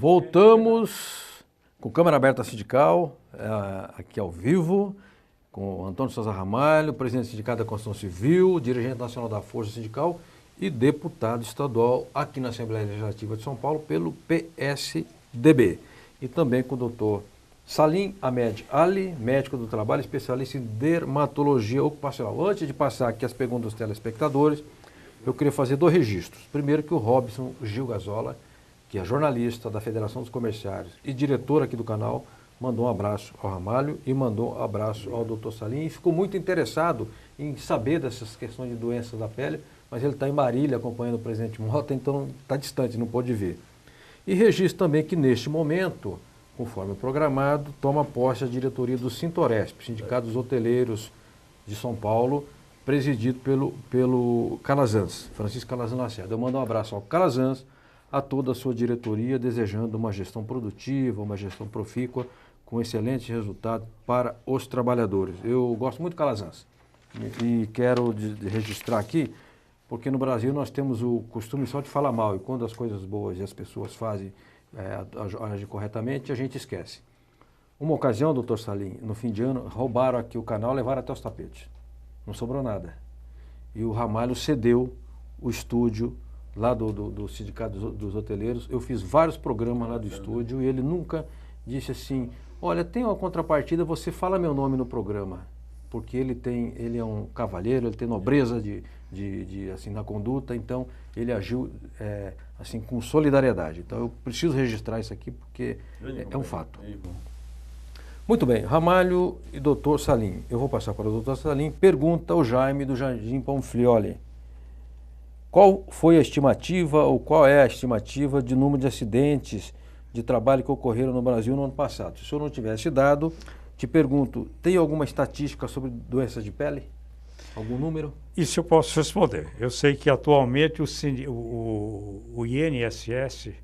Voltamos com Câmara Aberta Sindical, aqui ao vivo, com Antônio Souza Ramalho, presidente do Sindicato da Construção Civil, dirigente nacional da Força Sindical e deputado estadual aqui na Assembleia Legislativa de São Paulo pelo PSDB. E também com o doutor Salim Ahmed Ali, médico do trabalho, especialista em dermatologia ocupacional. Antes de passar aqui as perguntas dos telespectadores, eu queria fazer 2 registros. Primeiro, que o Robson Gil Gazola, que é jornalista da Federação dos Comerciários e diretor aqui do canal, mandou um abraço ao Ramalho e mandou um abraço ao doutor Salim e ficou muito interessado em saber dessas questões de doenças da pele, mas ele está em Marília acompanhando o presidente Mota, então está distante, não pode ver. E registro também que neste momento, conforme programado, toma posse a diretoria do Sintoresp, Sindicato dos Hoteleiros de São Paulo, presidido pelo Calazans, Francisco Calazans Lacerda. Eu mando um abraço ao Calazans, a toda a sua diretoria, desejando uma gestão produtiva, uma gestão profícua, com excelente resultado para os trabalhadores. Eu gosto muito do Calazans e quero registrar aqui, porque no Brasil nós temos o costume só de falar mal, e quando as coisas boas e as pessoas fazem, agem corretamente, a gente esquece. Uma ocasião, doutor Salim, no fim de ano, roubaram aqui o canal, levaram até os tapetes. Não sobrou nada. E o Ramalho cedeu o estúdio lá do Sindicato dos Hoteleiros. Eu fiz vários programas lá do estúdio e ele nunca disse assim, olha, tem uma contrapartida, você fala meu nome no programa. Porque ele é um cavalheiro, ele tem nobreza assim, na conduta, então ele agiu assim, com solidariedade. Então eu preciso registrar isso aqui porque é um fato. Muito bem, Ramalho e doutor Salim. Eu vou passar para o doutor Salim. Pergunta o Jaime do Jardim Panflioli. Qual foi a estimativa ou qual é a estimativa de número de acidentes de trabalho que ocorreram no Brasil no ano passado? Se o senhor não tivesse dado, te pergunto, tem alguma estatística sobre doenças de pele? Algum número? Isso eu posso responder. Eu sei que atualmente o INSS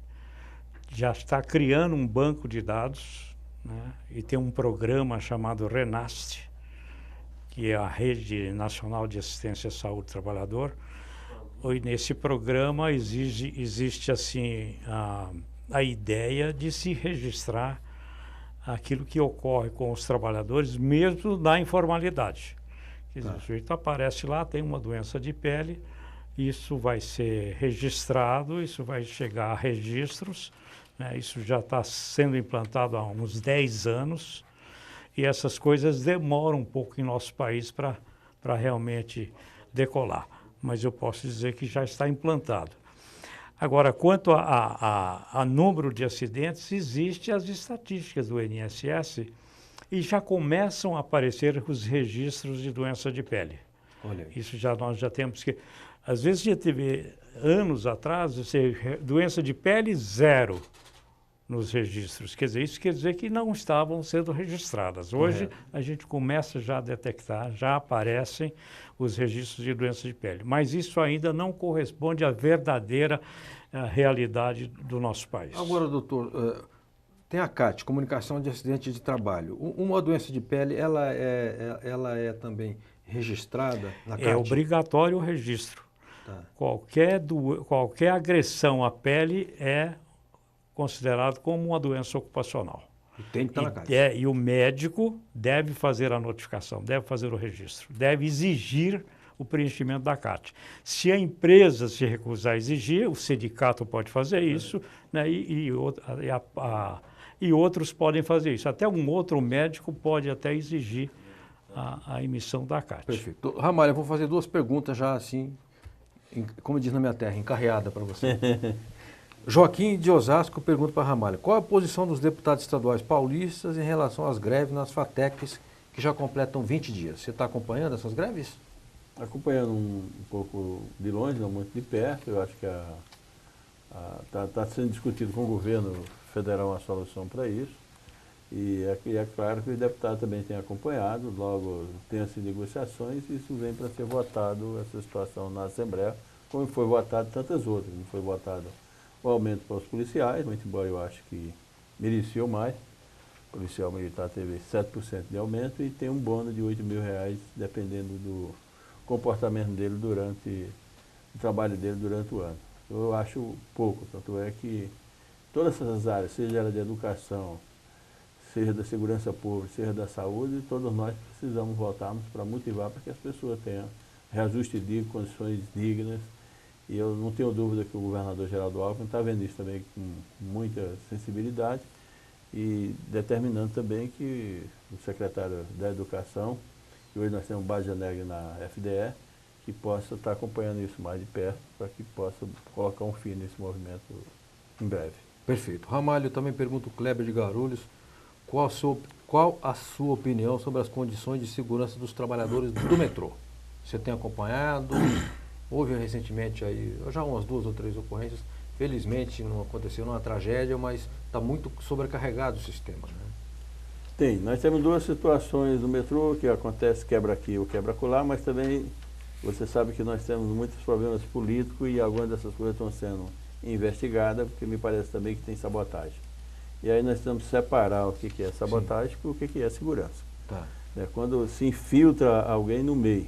já está criando um banco de dados, né, e tem um programa chamado RENAST, que é a Rede Nacional de Assistência à Saúde do Trabalhador. E nesse programa existe assim a ideia de se registrar aquilo que ocorre com os trabalhadores, mesmo na informalidade. Quer dizer, o sujeito aparece lá, tem uma doença de pele, isso vai ser registrado, isso vai chegar a registros, né? Isso já está sendo implantado há uns 10 anos, e essas coisas demoram um pouco em nosso país para realmente decolar. Mas eu posso dizer que já está implantado. Agora, quanto a número de acidentes, existem as estatísticas do INSS e já começam a aparecer os registros de doença de pele. Olha aí. Isso nós já temos que... Às vezes já teve anos atrás, doença de pele 0 nos registros. Quer dizer, isso quer dizer que não estavam sendo registradas. Hoje a gente começa já a detectar, já aparecem os registros de doença de pele. Mas isso ainda não corresponde à verdadeira realidade do nosso país. Agora, doutor, tem a CAT, Comunicação de Acidente de Trabalho. Uma doença de pele, ela é também registrada na CAT? É obrigatório o registro. Tá. Qualquer agressão à pele é considerado como uma doença ocupacional. E tem que estar na CAT. E o médico deve fazer a notificação, deve fazer o registro, deve exigir o preenchimento da CAT. Se a empresa se recusar a exigir, o sindicato pode fazer isso, né, e outros podem fazer isso. Até um outro médico pode até exigir a emissão da CAT. Perfeito. Ramalho, eu vou fazer 2 perguntas já assim, como diz na minha terra, encarreada para você. Joaquim de Osasco pergunta para Ramalho, qual a posição dos deputados estaduais paulistas em relação às greves nas FATECs que já completam 20 dias? Você está acompanhando essas greves? Acompanhando um pouco de longe, não muito de perto. Eu acho que está sendo discutido com o governo federal uma solução para isso. E é claro que os deputados também têm acompanhado, logo tem essas negociações e isso vem para ser votado, essa situação na Assembleia, como foi votado tantas outras. Não foi votado o aumento para os policiais, muito embora eu acho que mereciam mais. O policial militar teve 7% de aumento e tem um bônus de R$8.000, dependendo do comportamento dele o trabalho dele durante o ano. Eu acho pouco, tanto é que todas essas áreas, seja ela de educação, seja da segurança pública, seja da saúde, todos nós precisamos votarmos para motivar para que as pessoas tenham reajuste digno, condições dignas. E eu não tenho dúvida que o governador Geraldo Alckmin está vendo isso também com muita sensibilidade e determinando também que o secretário da Educação, que hoje nós temos Badia Negra na FDE, que possa estar acompanhando isso mais de perto para que possa colocar um fim nesse movimento em breve. Perfeito. Ramalho, também pergunta o Kleber de Guarulhos, qual a sua opinião sobre as condições de segurança dos trabalhadores do metrô? Você tem acompanhado? Houve recentemente aí, já umas 2 ou 3 ocorrências. Felizmente não aconteceu uma tragédia, mas está muito sobrecarregado o sistema, né? Tem. Nós temos 2 situações no metrô, que acontece quebra aqui ou quebra acolá, mas também você sabe que nós temos muitos problemas políticos e algumas dessas coisas estão sendo investigadas, porque me parece também que tem sabotagem. E aí nós temos que separar o que é sabotagem e o que é segurança. Tá. Quando se infiltra alguém no meio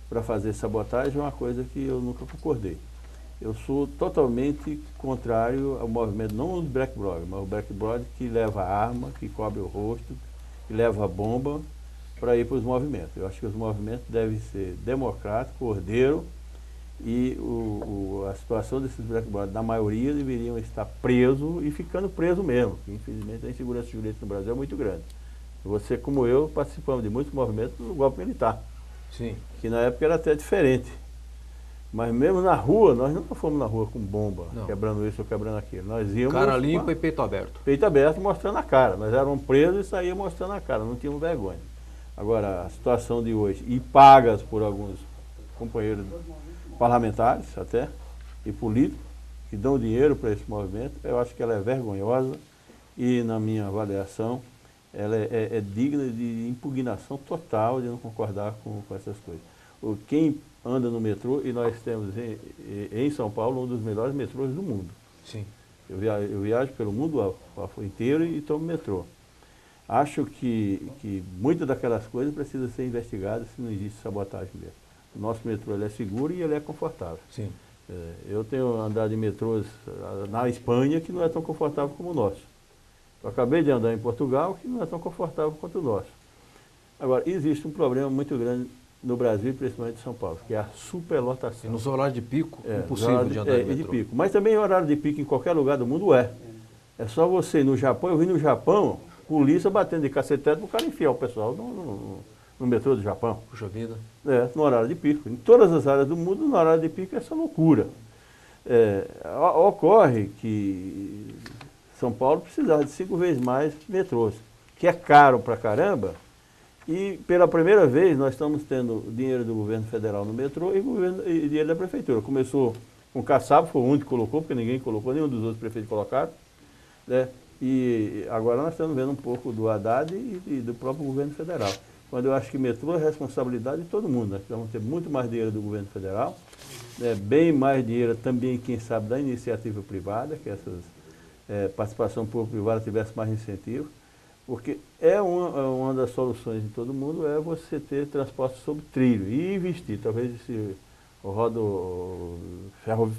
para fazer sabotagem, é uma coisa que eu nunca concordei. Eu sou totalmente contrário ao movimento, não o Black Bloc, mas o Black Bloc que leva arma, que cobre o rosto, que leva bomba para ir para os movimentos. Eu acho que os movimentos devem ser democráticos, ordeiro, e a situação desses Black Bloc, na maioria, deveriam estar presos e ficando presos mesmo. Infelizmente, a insegurança jurídica no Brasil é muito grande. Você, como eu, participamos de muitos movimentos do golpe militar. Sim. Que na época era até diferente. Mas mesmo na rua, nós nunca fomos na rua com bomba, não, quebrando isso ou quebrando aquilo. Nós íamos... Cara limpa e peito aberto. Peito aberto, mostrando a cara. Nós éramos presos e saíamos mostrando a cara, não tínhamos vergonha. Agora, a situação de hoje, e pagas por alguns companheiros parlamentares até, e políticos, que dão dinheiro para esse movimento, eu acho que ela é vergonhosa e, na minha avaliação, ela é digna de impugnação total, de não concordar com essas coisas. Quem anda no metrô, e nós temos em São Paulo um dos melhores metrôs do mundo. Sim. Eu viajo pelo mundo inteiro e tomo metrô. Acho que muitas daquelas coisas precisam ser investigadas se não existe sabotagem mesmo. O nosso metrô ele é seguro e ele é confortável. Sim. Eu tenho andado em metrôs na Espanha que não é tão confortável como o nosso. Eu acabei de andar em Portugal que não é tão confortável quanto o nosso. Agora, existe um problema muito grande no Brasil, principalmente em São Paulo, que é a superlotação. E nos horários de pico, impossível de andar de metrô. De pico. Mas também horário de pico em qualquer lugar do mundo é. É só você ir no Japão, eu vi no Japão, polícia batendo de cacetete para o cara enfiar o pessoal no metrô do Japão. Puxa vida. No horário de pico. Em todas as áreas do mundo, no horário de pico é essa loucura. Ocorre que São Paulo precisava de 5 vezes mais metrôs, que é caro pra caramba. E pela primeira vez nós estamos tendo dinheiro do governo federal no metrô e dinheiro da prefeitura. Começou com o Kassab, foi o único que colocou, porque ninguém colocou, nenhum dos outros prefeitos colocaram. E agora nós estamos vendo um pouco do Haddad e do próprio governo federal. Quando eu acho que metrô é responsabilidade de todo mundo. Nós vamos ter muito mais dinheiro do governo federal, bem mais dinheiro também, quem sabe, da iniciativa privada, que essa participação público-privada tivesse mais incentivo. Porque uma das soluções de todo mundo é você ter transporte sobre trilho e investir. Talvez esse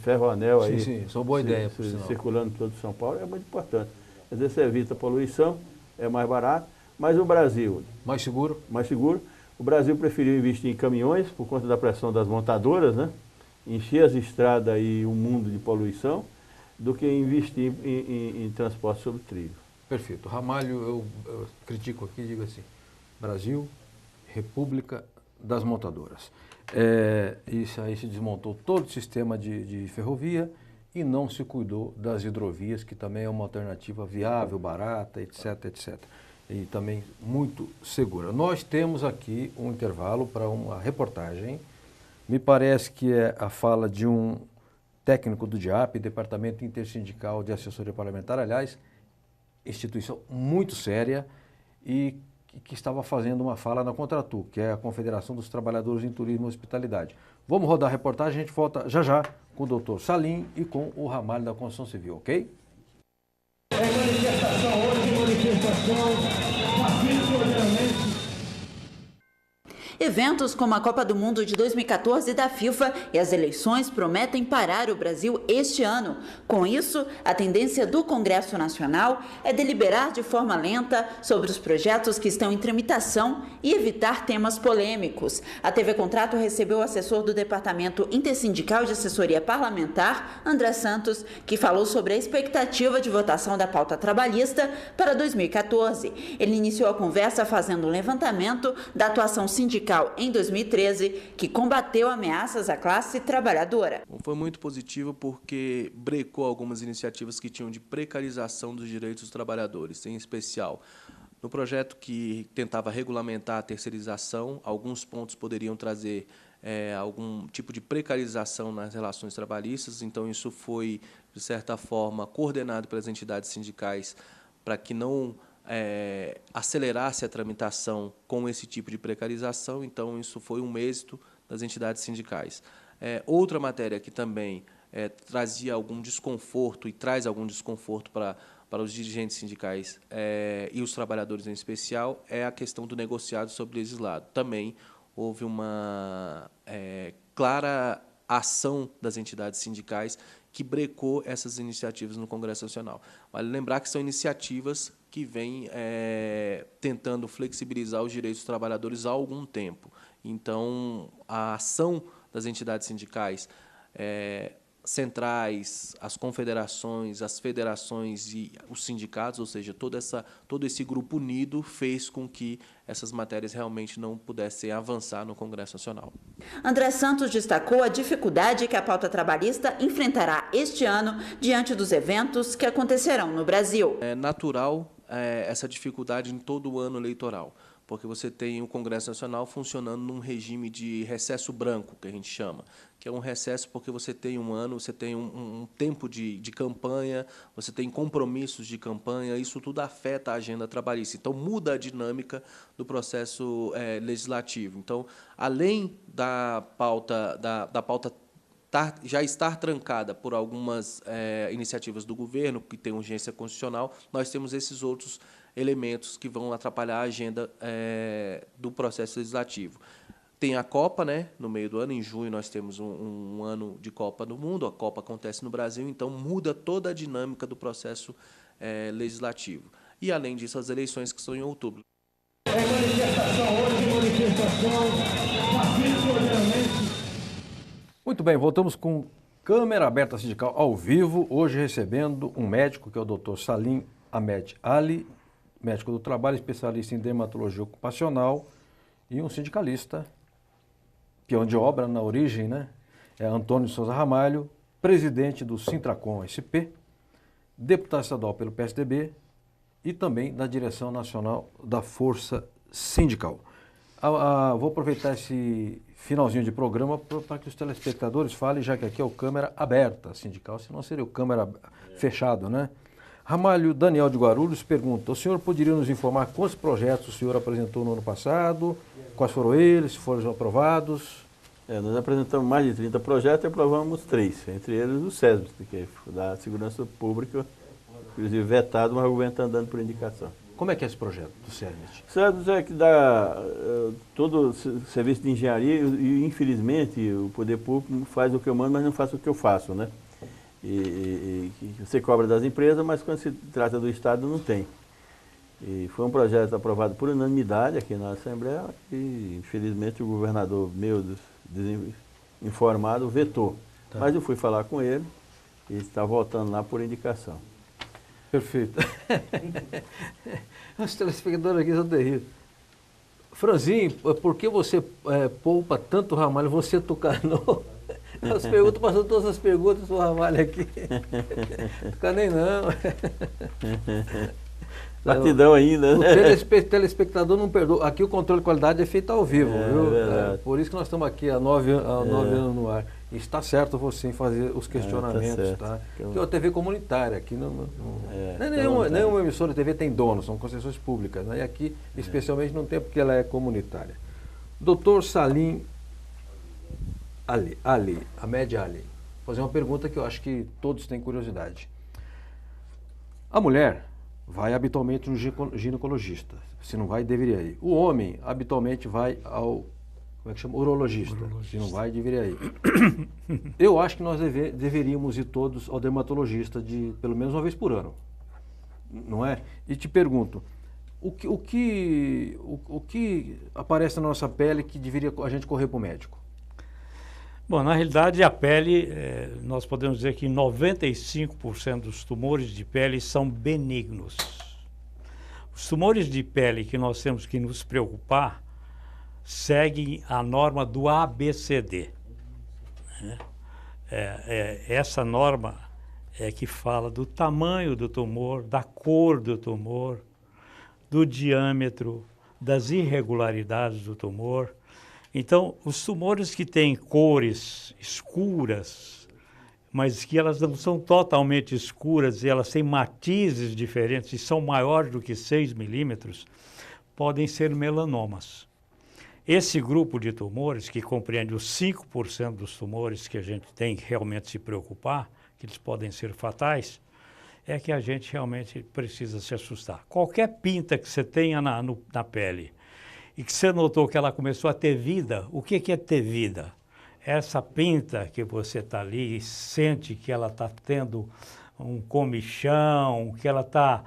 ferro-anel aí, sim, isso é uma boa ideia, circulando todo São Paulo, é muito importante. Às vezes você evita a poluição, é mais barato, mas o Brasil... Mais seguro? Mais seguro. O Brasil preferiu investir em caminhões, por conta da pressão das montadoras, né? Encher as estradas e um mundo de poluição, do que investir em transporte sobre trilho. Perfeito. Ramalho, eu critico aqui, digo assim, Brasil, República das Montadoras. Isso aí se desmontou todo o sistema de ferrovia e não se cuidou das hidrovias, que também é uma alternativa viável, barata, etc, etc. E também muito segura. Nós temos aqui um intervalo para uma reportagem. Me parece que é a fala de um técnico do DIAP, Departamento Intersindical de Assessoria Parlamentar, aliás, instituição muito séria e que estava fazendo uma fala na Contratur, que é a Confederação dos Trabalhadores em Turismo e Hospitalidade. Vamos rodar a reportagem, a gente volta já com o doutor Salim e com o Ramalho da Construção Civil, ok? Manifestação hoje, manifestação pacífica. Eventos como a Copa do Mundo de 2014 da FIFA e as eleições prometem parar o Brasil este ano. Com isso, a tendência do Congresso Nacional é deliberar de forma lenta sobre os projetos que estão em tramitação e evitar temas polêmicos. A TV Contrato recebeu o assessor do Departamento Intersindical de Assessoria Parlamentar, André Santos, que falou sobre a expectativa de votação da pauta trabalhista para 2014. Ele iniciou a conversa fazendo um levantamento da atuação sindical em 2013, que combateu ameaças à classe trabalhadora. Foi muito positivo porque brecou algumas iniciativas que tinham de precarização dos direitos dos trabalhadores, em especial no projeto que tentava regulamentar a terceirização. Alguns pontos poderiam trazer algum tipo de precarização nas relações trabalhistas. Então, isso foi, de certa forma, coordenado pelas entidades sindicais para que não acelerasse a tramitação com esse tipo de precarização. Então, isso foi um êxito das entidades sindicais. Outra matéria que também trazia algum desconforto e traz algum desconforto para os dirigentes sindicais e os trabalhadores em especial é a questão do negociado sobre legislado. Também houve uma clara ação das entidades sindicais que brecou essas iniciativas no Congresso Nacional. Vale lembrar que são iniciativas que vêm tentando flexibilizar os direitos dos trabalhadores há algum tempo. Então, a ação das entidades sindicais centrais, as confederações, as federações e os sindicatos, ou seja, todo esse grupo unido fez com que essas matérias realmente não pudessem avançar no Congresso Nacional. André Santos destacou a dificuldade que a pauta trabalhista enfrentará este ano diante dos eventos que acontecerão no Brasil. É natural essa dificuldade em todo o ano eleitoral, porque você tem o Congresso Nacional funcionando num regime de recesso branco, que a gente chama, que é um recesso porque você tem um ano, você tem um tempo de campanha, você tem compromissos de campanha, isso tudo afeta a agenda trabalhista. Então, muda a dinâmica do processo legislativo. Então, além da pauta já estar trancada por algumas iniciativas do governo, que tem urgência constitucional, nós temos esses outros elementos que vão atrapalhar a agenda do processo legislativo. Tem a Copa, né, no meio do ano, em junho nós temos um ano de Copa do Mundo, a Copa acontece no Brasil, então muda toda a dinâmica do processo legislativo. E, além disso, as eleições que são em outubro. Manifestação hoje, manifestação pacífica. Muito bem, voltamos com Câmara Aberta Sindical ao vivo, hoje recebendo um médico, que é o Dr. Salim Ahmed Ali, médico do trabalho, especialista em dermatologia ocupacional, e um sindicalista, peão de obra na origem, né? É Antônio Souza Ramalho, presidente do Sintracom SP, deputado estadual pelo PSDB e também da direção nacional da Força Sindical. Vou aproveitar esse finalzinho de programa para que os telespectadores falem, já que aqui é o Câmara Aberta Sindical, senão seria o Câmara Fechado, né? Ramalho Daniel de Guarulhos pergunta: o senhor poderia nos informar quantos projetos o senhor apresentou no ano passado? Quais foram eles? Se foram aprovados? Nós apresentamos mais de 30 projetos e aprovamos 3, entre eles o SESB, que é da Segurança Pública, inclusive vetado, mas o governo está andando por indicação. Como é que é esse projeto do SESB? O SESB é que dá todo o serviço de engenharia e, infelizmente, o poder público faz o que eu mando, mas não faz o que eu faço, né? E você cobra das empresas, mas quando se trata do Estado não tem. E foi um projeto aprovado por unanimidade aqui na Assembleia e, infelizmente, o governador meu informado vetou. Tá. Mas eu fui falar com ele e está voltando lá por indicação. Perfeito. Os telespectadores aqui são terríveis. Franzinho, por que você poupa tanto Ramalho? Você tucanou? As perguntas, passou todas as perguntas do Ramalho aqui. Tucanei não. Batidão ainda, né? O telespectador não perdoa. Aqui o controle de qualidade é feito ao vivo, viu? Por isso que nós estamos aqui há 9 anos no ar. E está certo você em fazer os questionamentos, tá? Porque é uma TV comunitária, aqui nenhuma emissora de TV tem dono, são concessões públicas, né? E aqui, especialmente, não tem porque ela é comunitária. Dr. Salim Ahmed Ali, vou fazer uma pergunta que eu acho que todos têm curiosidade. A mulher vai habitualmente no ginecologista, se não vai, deveria ir. O homem habitualmente vai ao, como é que chama? Urologista. Se não vai, deveria ir. Eu acho que nós deveríamos ir todos ao dermatologista pelo menos uma vez por ano, não é? E te pergunto, o que aparece na nossa pele que deveria a gente correr para o médico? Bom, na realidade, a pele, nós podemos dizer que 95% dos tumores de pele são benignos. Os tumores de pele que nós temos que nos preocupar seguem a norma do ABCD. Essa norma é que fala do tamanho do tumor, da cor do tumor, do diâmetro, das irregularidades do tumor. Então, os tumores que têm cores escuras, mas que elas não são totalmente escuras e elas têm matizes diferentes e são maiores do que 6 milímetros, podem ser melanomas. Esse grupo de tumores, que compreende os 5% dos tumores que a gente tem que realmente se preocupar, que eles podem ser fatais, é que a gente realmente precisa se assustar. Qualquer pinta que você tenha na pele e que você notou que ela começou a ter vida, o que é ter vida? Essa pinta que você está ali e sente que ela está tendo um comichão, que ela está,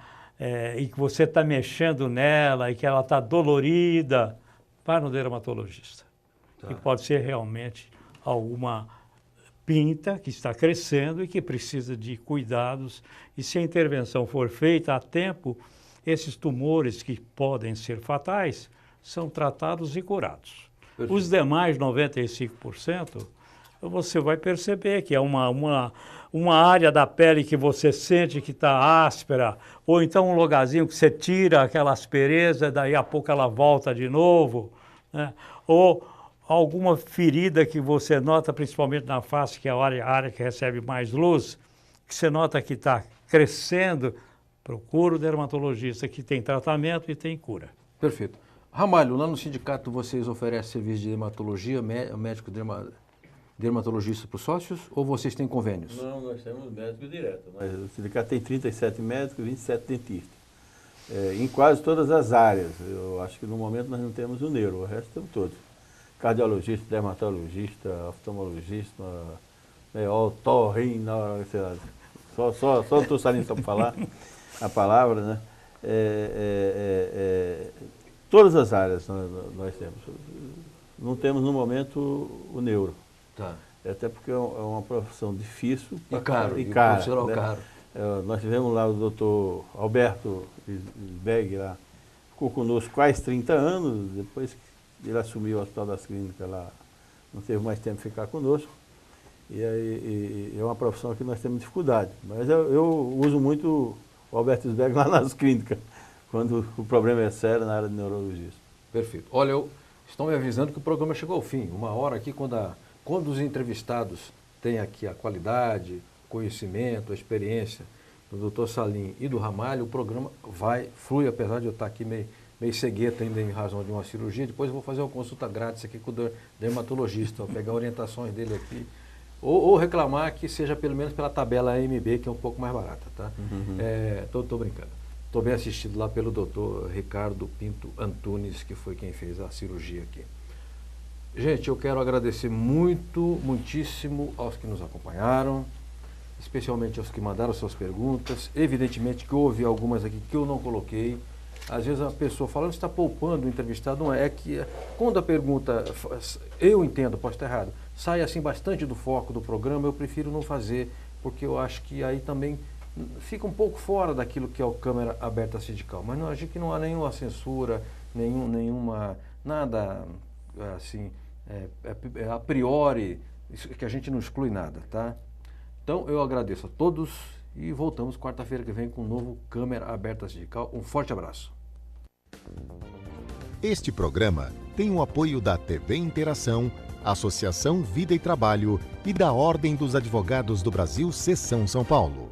e que você está mexendo nela e que ela está dolorida, vá no dermatologista. Tá. Que pode ser realmente alguma pinta que está crescendo e que precisa de cuidados. E se a intervenção for feita a tempo, esses tumores que podem ser fatais são tratados e curados. Perfeito. Os demais 95%, você vai perceber que é uma área da pele que você sente que está áspera, ou então um lugarzinho que você tira aquela aspereza, daí a pouco ela volta de novo, né? Ou alguma ferida que você nota, principalmente na face, que é a área que recebe mais luz, que você nota que está crescendo, procura o dermatologista que tem tratamento e tem cura. Perfeito. Ramalho, lá no sindicato vocês oferecem serviço de dermatologia, médico dermatologista para os sócios, ou vocês têm convênios? Não, nós temos médico direto. Mas o sindicato tem 37 médicos e 27 dentistas. Em quase todas as áreas. Eu acho que no momento nós não temos o neuro, o resto temos todos. Cardiologista, dermatologista, oftalmologista, otorrino, sei lá. Só não estou saindo só para falar a palavra, né? Todas as áreas nós temos. Não temos no momento o neuro. Tá. Até porque é uma profissão difícil e caro. Né? Caro. Nós tivemos lá o doutor Alberto Sbeg, lá, ficou conosco quase 30 anos, depois que ele assumiu o Hospital das Clínicas lá, não teve mais tempo de ficar conosco. E aí é uma profissão que nós temos dificuldade. Mas eu uso muito o Alberto Sbeg lá nas clínicas, quando o problema é sério na área de neurologia. Perfeito. Olha, estão me avisando que o programa chegou ao fim. Uma hora aqui, quando os entrevistados têm aqui a qualidade, conhecimento, a experiência do Dr. Salim e do Ramalho, o programa flui, apesar de eu estar aqui meio cegueta ainda em razão de uma cirurgia. Depois eu vou fazer uma consulta grátis aqui com o dermatologista, pegar orientações dele aqui, ou reclamar que seja pelo menos pela tabela AMB, que é um pouco mais barata, tá? Tô brincando. Estou bem assistido lá pelo Dr. Ricardo Pinto Antunes, que foi quem fez a cirurgia aqui. Gente, eu quero agradecer muitíssimo aos que nos acompanharam, especialmente aos que mandaram suas perguntas. Evidentemente que houve algumas aqui que eu não coloquei. Às vezes a pessoa falando está poupando o entrevistado, não é que quando a pergunta, eu entendo, posso estar errado, sai assim bastante do foco do programa, eu prefiro não fazer, porque eu acho que aí também fica um pouco fora daquilo que é o Câmara Aberta Sindical. Mas não, acho que não há nenhuma censura, nada assim, a priori, que a gente não exclui nada, tá? Então eu agradeço a todos e voltamos quarta-feira que vem com um novo Câmara Aberta Sindical. Um forte abraço. Este programa tem o apoio da TV Interação, Associação Vida e Trabalho e da Ordem dos Advogados do Brasil, Seção São Paulo.